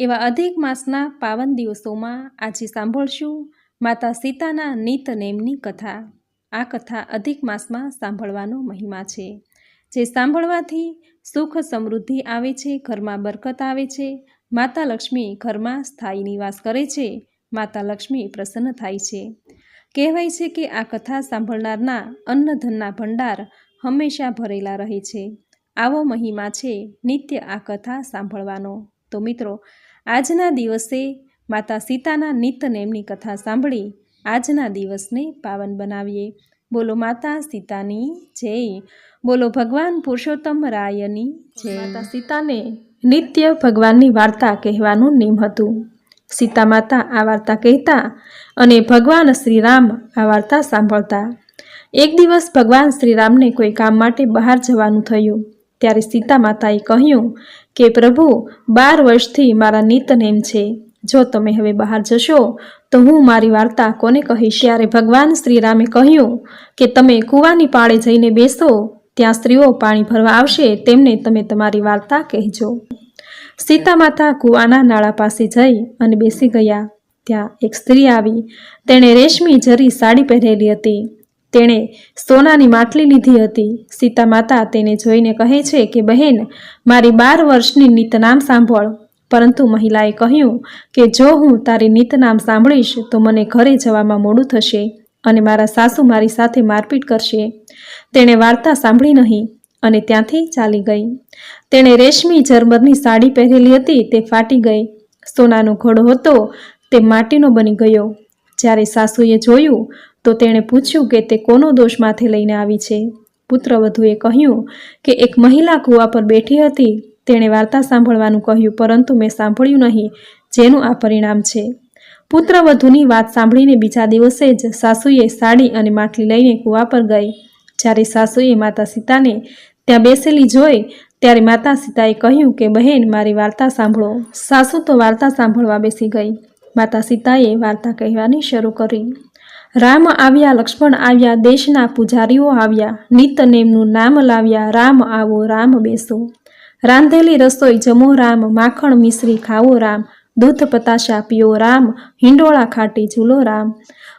એવા અધિક માસના પાવન દિવસોમાં આજે સાંભળશું માતા સીતાના નિતનેમની કથા। આ કથા અધિક માસમાં સાંભળવાનો મહિમા છે, જે સાંભળવાથી સુખ સમૃદ્ધિ આવે છે, ઘરમાં બરકત આવે છે, માતા લક્ષ્મી ઘરમાં સ્થાયી નિવાસ કરે છે, માતા લક્ષ્મી પ્રસન્ન થાય છે। કહેવાય છે કે આ કથા સાંભળનારના અન્નધનના ભંડાર હંમેશા ભરેલા રહે છે। આવો મહિમા છે નિત્ય આ કથા સાંભળવાનો। તો મિત્રો, આજના દિવસે માતા સીતાના નિતનેમની કથા સાંભળી આજના દિવસને પાવન બનાવીએ। બોલો માતા સીતાની જય, બોલો ભગવાન પુરુષોત્તમ રાયની જય। માતા સીતાને નિત્ય ભગવાનની વાર્તા કહેવાનું નિયમ હતું। સીતા માતા આ વાર્તા કહેતા અને ભગવાન શ્રીરામ આ વાર્તા સાંભળતા। એક દિવસ ભગવાન શ્રીરામને કોઈ કામ માટે બહાર જવાનું થયું, ત્યારે સીતા માતાએ કહ્યું કે પ્રભુ, 12 વર્ષથી મારા નિતનેમ છે, જો તમે હવે બહાર જશો તો હું મારી વાર્તા કોને કહીશ? ત્યારે ભગવાન શ્રીરામે કહ્યું કે તમે કૂવાની પાળે જઈને બેસો, ત્યાં સ્ત્રીઓ પાણી ભરવા આવશે, તેમને તમે તમારી વાર્તા કહેજો। સીતા માતા કૂવાના નાળા પાસે જઈ અને બેસી ગયા। ત્યાં એક સ્ત્રી આવી, તેણે રેશમી જરી સાડી પહેરેલી હતી, તેણે સોનાની માટલી લીધી હતી। સીતા માતા તેને જોઈને કહે છે કે બહેન, મારી 12 વર્ષની નિતનામ સાંભળ। પરંતુ મહિલાએ કહ્યું કે જો હું તારી નિતનામ સાંભળીશ તો મને ઘરે જવામાં મોડું થશે અને મારા સાસુ મારી સાથે મારપીટ કરશે। તેણે વાર્તા સાંભળી નહીં અને ત્યાંથી ચાલી ગઈ। તેણે રેશમી ઝરમરની સાડી પહેરેલી હતી, તે ફાટી ગઈ। સોનાનો ઘોડો હતો, તે માટીનો બની ગયો। જ્યારે સાસુએ જોયું તો તેણે પૂછ્યું કે તે કોનો દોષ માથે લઈને આવી છે? પુત્રવધુએ કહ્યું કે એક મહિલા કૂવા પર બેઠી હતી, તેણે વાર્તા સાંભળવાનું કહ્યું, પરંતુ મેં સાંભળ્યું નહીં, જેનું આ પરિણામ છે। પુત્રવધુની વાત સાંભળીને બીજા દિવસે જ સાસુએ સાડી અને માટલી લઈને કૂવા પર ગઈ। જ્યારે સાસુએ માતા સીતાને ત્યાં બેસેલી જોઈ ત્યારે માતા સીતાએ કહ્યું કે બહેન, મારી વાર્તા સાંભળો। સાસુ તો વાર્તા સાંભળવા બેસી ગઈ। માતા સીતાએ વાર્તા કહેવાની શરૂ કરી। રામ આવ્યા, લક્ષ્મણ આવ્યા, દેશના પૂજારીઓ આવ્યા, નિતનેમનું નામ લાવ્યા, રામ આવો, રામ બેસો। રાંધેલી રસોઈ જમો રામ, માખણ મિશ્રી ખાવો રામ, દૂધ પતાશા પીઓ રામ, હિંડોળા ખાટી ઝૂલો રામ,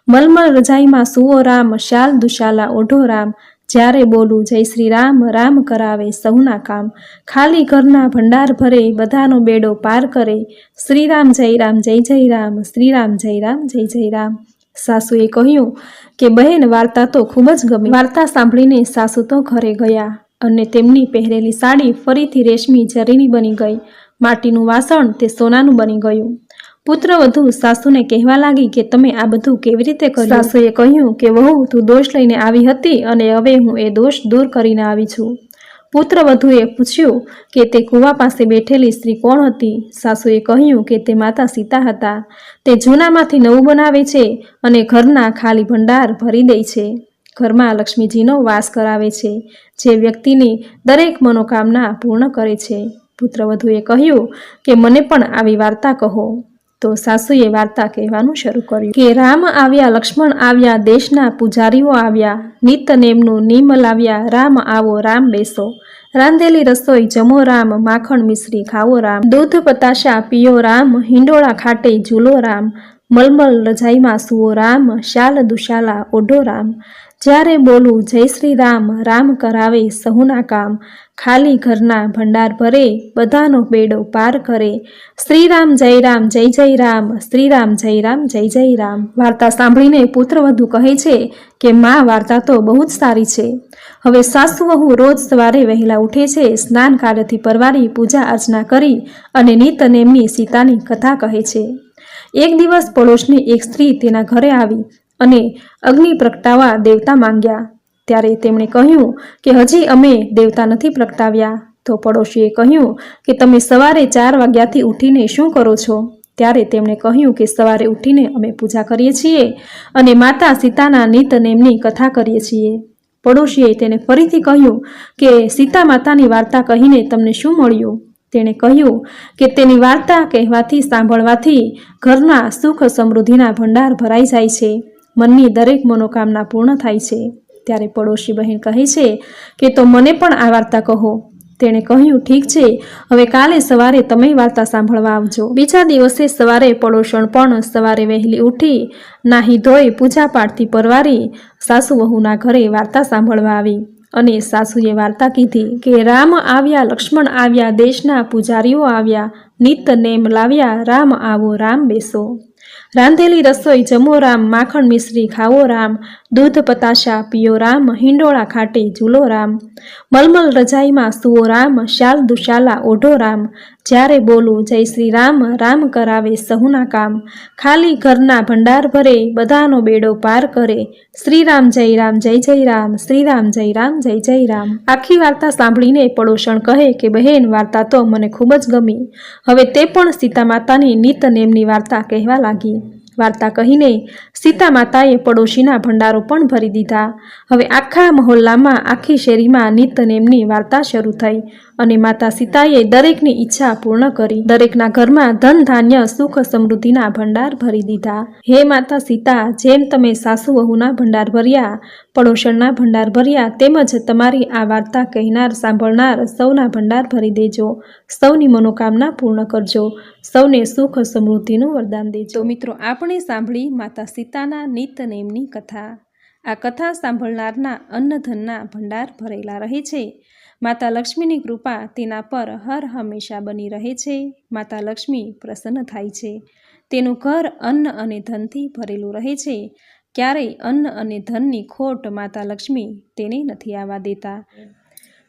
મલમલ રજાઈમાં સૂવો રામ, શાલ દુશાલા ઓઢો રામ, જ્યારે બોલું જય શ્રી રામ, રામ કરાવે સહુના કામ, ખાલી ઘરના ભંડાર ભરે, બધાનો બેડો પાર કરે, શ્રીરામ જય રામ જય જય રામ, શ્રીરામ જય રામ જય જય રામ। સાસુએ કહ્યું કે બહેન, વાર્તા તો ખૂબ જ ગમી। વાર્તા સાંભળીને સાસુ તો ઘરે ગયા અને તેમની પહેરેલી સાડી ફરીથી રેશમી જરીની બની ગઈ, માટીનું વાસણ તે સોનાનું બની ગયું। પુત્રવધુ સાસુને કહેવા લાગી કે તમે આ બધું કેવી રીતે કર્યું? સાસુએ કહ્યું કે વહુ, તું દોષ લઈને આવી હતી અને હવે હું એ દોષ દૂર કરીને આવી છું। પુત્રવધુએ પૂછ્યું કે તે કૂવા પાસે બેઠેલી સ્ત્રી કોણ હતી? સાસુએ કહ્યું કે તે માતા સીતા હતા, તે જૂનામાંથી નવું બનાવે છે અને ઘરના ખાલી ભંડાર ભરી દે છે, ઘરમાં લક્ષ્મીજીનો વાસ કરાવે છે, જે વ્યક્તિની દરેક મનોકામના પૂર્ણ કરે છે। પુત્રવધુએ કહ્યું કે મને પણ આવી વાર્તા કહો। તો સાસુએ વાર્તા કહેવાનું શરૂ કર્યું કે રામ આવ્યા, લક્ષ્મણ આવ્યા, દેશના પૂજારીઓ આવ્યા, નિતનેમનું નિયમ લાવ્યા, રામ આવો, રામ બેસો। રાંધેલી રસોઈ જમો રામ, માખણ મિશ્રી ખાવો રામ, દૂધ પતાશા પીઓ રામ, હિંડોળા ખાટે ઝૂલો રામ, મલમલ રજાઈમાં સૂવો રામ, શાલ દુશાલા ઓઢો રામ, જ્યારે બોલું જય શ્રી રામ, રામ કરાવે સહુના કામ, ખાલી ઘરના ભંડાર ભરે, બધાનો બેડો પાર કરે, શ્રીરામ જય રામ જય જય રામ, શ્રીરામ જય રામ જય જય રામ। વાર્તા સાંભળીને પુત્રવધુ કહે છે કે માં, વાર્તા તો બહુ જ સારી છે। હવે સાસુ વહુ રોજ સવારે વહેલા ઉઠે છે, સ્નાન કાર્યથી પરવારી પૂજા અર્ચના કરી અને નિતનેમની સીતાની કથા કહે છે। એક દિવસ પડોશની એક સ્ત્રી તેના ઘરે આવી અને અગ્નિ પ્રગટાવવા દેવતા માંગ્યા। ત્યારે તેમણે કહ્યું કે હજી અમે દેવતા નથી પ્રગટાવ્યા। તો પડોશીએ કહ્યું કે તમે સવારે 4 વાગ્યાથી ઉઠીને શું કરો છો? ત્યારે તેમણે કહ્યું કે સવારે ઉઠીને અમે પૂજા કરીએ છીએ અને માતા સીતાના નિતનેમની કથા કરીએ છીએ। પડોશીએ તેને ફરીથી કહ્યું કે સીતા માતાની વાર્તા કહીને તમને શું મળ્યું? તેણે કહ્યું કે તેની વાર્તા કહેવાથી, સાંભળવાથી ઘરના સુખ સમૃદ્ધિના ભંડાર ભરાઈ જાય છે, મનની દરેક મનોકામના પૂર્ણ થાય છે। ત્યારે પડોશી બહેન કહે છે કે તો મને પણ આ વાર્તા કહો। તેણે કહ્યું, ઠીક છે, હવે કાલે સવારે તમે વાર્તા સાંભળવા આવજો. બીજા દિવસે સવારે પડોશણ પણ સવારે વહેલી ઉઠી નાહી ધોઈ પૂજાપાઠથી પરવારી સાસુ વહુના ઘરે વાર્તા સાંભળવા આવી. અને સાસુએ વાર્તા કીધી કે રામ આવ્યા, લક્ષ્મણ આવ્યા, દેશના પૂજારીઓ આવ્યા, નિત નેમ લાવ્યા, રામ આવો, રામ બેસો. રાંધેલી રસોઈ જમો રામ, માખણ મિશ્રી ખાવો રામ, દૂધ પતાશા પીઓ રામ, હિંડોળા ખાટે ઝૂલો રામ, મલમલ રજાઈમાં સુવો રામ, શાલ દુશાલા ઓઢો રામ, જ્યારે બોલું જય શ્રી રામ, રામ કરાવે સહુના કામ, ખાલી ઘરના ભંડાર ભરે, બધાનો બેડો પાર કરે, શ્રીરામ જય રામ જય જય રામ, શ્રીરામ જય રામ જય જય રામ. આખી વાર્તા સાંભળીને પડોશણ કહે કે બહેન, વાર્તા તો મને ખૂબ જ ગમી. હવે તે પણ સીતા માતાની નિત નેમની વાર્તા કહેવા લાગી. વાર્તા કહીને સીતા માતાએ પડોશીના ભંડારો પણ ભરી દીધા. હવે આખા મહોલ્લામાં, આખી શેરીમાં નિત નેમની વાર્તા શરૂ થઈ અને માતા સીતાએ દરેકની ઈચ્છા પૂર્ણ કરી. દરેકના ઘરમાં ધન ધાન્ય સુખ સમૃદ્ધિના ભંડાર ભરી દીધા. હે માતા સીતા, જેમ તમે સાસુ વહુના ભંડાર ભર્યા, પડોશણના ભંડાર ભર્યા, તેમજ તમારી આ વાર્તા કહેનાર સાંભળનાર સૌના ભંડાર ભરી દેજો. સૌની મનોકામના પૂર્ણ કરજો. સૌને સુખ સમૃદ્ધિનું વરદાન દેજો. તો મિત્રો, આપણે સાંભળી માતા સીતાના નિત નેમની કથા. આ કથા સાંભળનારના અન્નધનના ભંડાર ભરેલા રહે છે. માતા લક્ષ્મીની કૃપા તેના પર હર હંમેશા બની રહે છે. માતા લક્ષ્મી પ્રસન્ન થાય છે. તેનું ઘર અન્ન અને ધનથી ભરેલું રહે છે. ક્યારેય અન્ન અને ધનની ખોટ માતા લક્ષ્મી તેને નથી આવવા દેતા.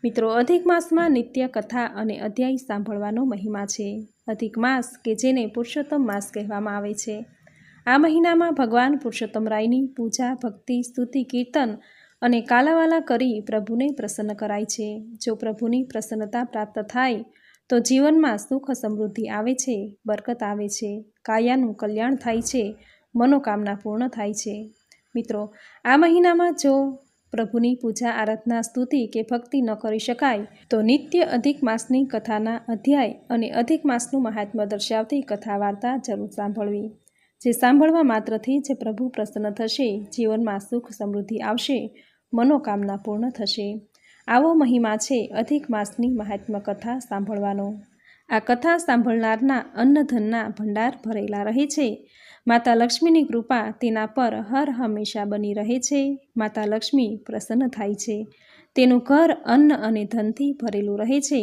મિત્રો, અધિક માસમાં નિત્ય કથા અને અધ્યાય સાંભળવાનો મહિમા છે. અધિક માસ કે જેને પુરુષોત્તમ માસ કહેવામાં આવે છે. આ મહિનામાં ભગવાન પુરુષોત્તમ રાયની પૂજા, ભક્તિ, સ્તુતિ, કીર્તન અને કાલાવાલા કરી પ્રભુને પ્રસન્ન કરાય છે. જો પ્રભુની પ્રસન્નતા પ્રાપ્ત થાય તો જીવનમાં સુખ સમૃદ્ધિ આવે છે, બરકત આવે છે, કાયાનું કલ્યાણ થાય છે, મનોકામના પૂર્ણ થાય છે. મિત્રો, આ મહિનામાં જો પ્રભુની પૂજા, આરાધના, સ્તુતિ કે ભક્તિ ન કરી શકાય તો નિત્ય અધિક માસની કથાના અધ્યાય અને અધિક માસનું મહાત્મ્ય દર્શાવતી કથા વાર્તા જરૂર સાંભળવી. જે સાંભળવા માત્રથી જ પ્રભુ પ્રસન્ન થશે, જીવનમાં સુખ સમૃદ્ધિ આવશે, મનોકામના પૂર્ણ થશે. આવો મહિમા છે અધિક માસની મહાત્મ્ય કથા સાંભળવાનો. આ કથા સાંભળનારના અન્નધનના ભંડાર ભરેલા રહે છે. માતા લક્ષ્મીની કૃપા તેના પર હર હંમેશા બની રહે છે. માતા લક્ષ્મી પ્રસન્ન થાય છે. તેનું ઘર અન્ન અને ધનથી ભરેલું રહે છે.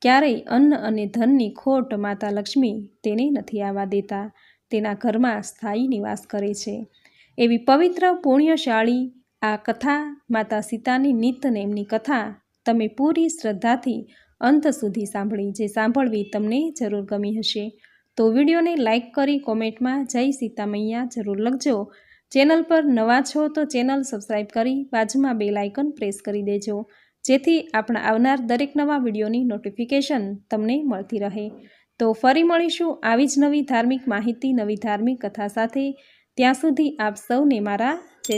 ક્યારેય અન્ન અને ધનની ખોટ માતા લક્ષ્મી તેને નથી આવવા દેતા. તેના ઘરમાં સ્થાયી નિવાસ કરે છે. એવી પવિત્ર પુણ્યશાળી આ કથા, માતા સીતાની નિત નેમની કથા તમે પૂરી શ્રદ્ધાથી અંત સુધી સાંભળી. જે સાંભળવી તમને જરૂર ગમી હશે તો વિડીયોને લાઇક કરી કોમેન્ટમાં જય સીતા મૈયા જરૂર લખજો. ચેનલ પર નવા છો તો ચેનલ સબસ્ક્રાઈબ કરી બાજુમાં બેલ આઇકન પ્રેસ કરી દેજો, જેથી આપણા આવનાર દરેક નવા વિડીયોની નોટિફિકેશન તમને મળતી રહે. તો ફરી મળીશું આવી જ નવી ધાર્મિક માહિતી, નવી ધાર્મિક કથા સાથે. ત્યાં સુધી આપ સૌને મારા